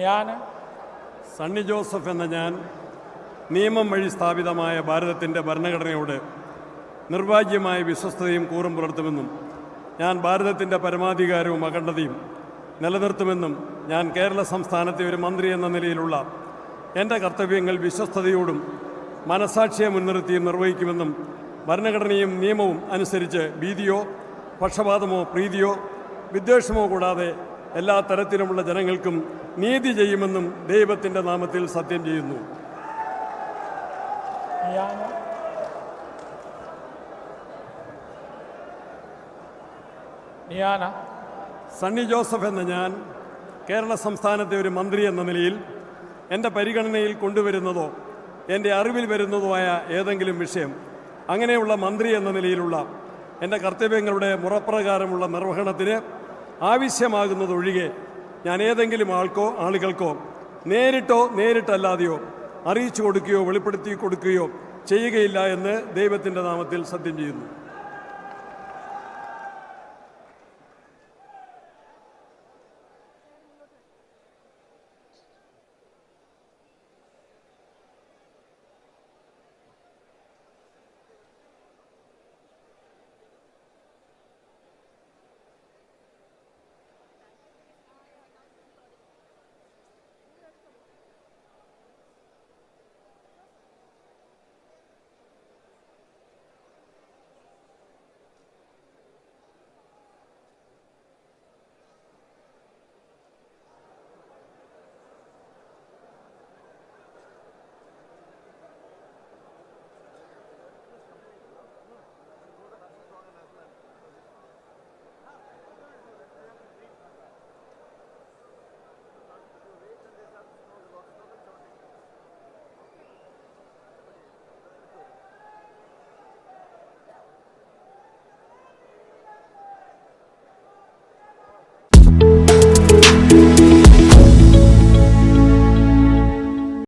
ഞാൻ സണ്ണി ജോസഫ് എന്ന ഞാൻ നിയമം വഴി സ്ഥാപിതമായ ഭാരതത്തിൻ്റെ ഭരണഘടനയോട് നിർവാജ്യമായ വിശ്വസ്തതയും കൂറും പുലർത്തുമെന്നും ഞാൻ ഭാരതത്തിൻ്റെ പരമാധികാരവും അഖണ്ഡതയും നിലനിർത്തുമെന്നും ഞാൻ കേരള സംസ്ഥാനത്തെ ഒരു മന്ത്രി എന്ന നിലയിലുള്ള എൻ്റെ കർത്തവ്യങ്ങൾ വിശ്വസ്തയോടും മനസാക്ഷിയെ മുൻനിർത്തിയും നിർവഹിക്കുമെന്നും ഭരണഘടനയും നിയമവും അനുസരിച്ച് ഭീതിയോ പക്ഷപാതമോ പ്രീതിയോ വിദ്വേഷമോ കൂടാതെ എല്ലാ തരത്തിലുമുള്ള ജനങ്ങൾക്കും നീതി ചെയ്യുമെന്നും ദൈവത്തിൻ്റെ നാമത്തിൽ സത്യം ചെയ്യുന്നു. സണ്ണി ജോസഫ് എന്ന ഞാൻ കേരള സംസ്ഥാനത്തെ ഒരു മന്ത്രി എന്ന നിലയിൽ എൻ്റെ പരിഗണനയിൽ കൊണ്ടുവരുന്നതോ എൻ്റെ അറിവിൽ വരുന്നതോ ആയ ഏതെങ്കിലും വിഷയം അങ്ങനെയുള്ള മന്ത്രി എന്ന നിലയിലുള്ള എൻ്റെ കർത്തവ്യങ്ങളുടെ മുറപ്രകാരമുള്ള നിർവഹണത്തിന് ആവശ്യമാകുന്നതൊഴികെ ഞാൻ ഏതെങ്കിലും ആളുകൾക്കോ നേരിട്ടോ നേരിട്ടല്ലാതെയോ അറിയിച്ചു കൊടുക്കുകയോ വെളിപ്പെടുത്തി കൊടുക്കുകയോ ചെയ്യുകയില്ല എന്ന് ദൈവത്തിൻ്റെ നാമത്തിൽ സത്യം ചെയ്യുന്നു.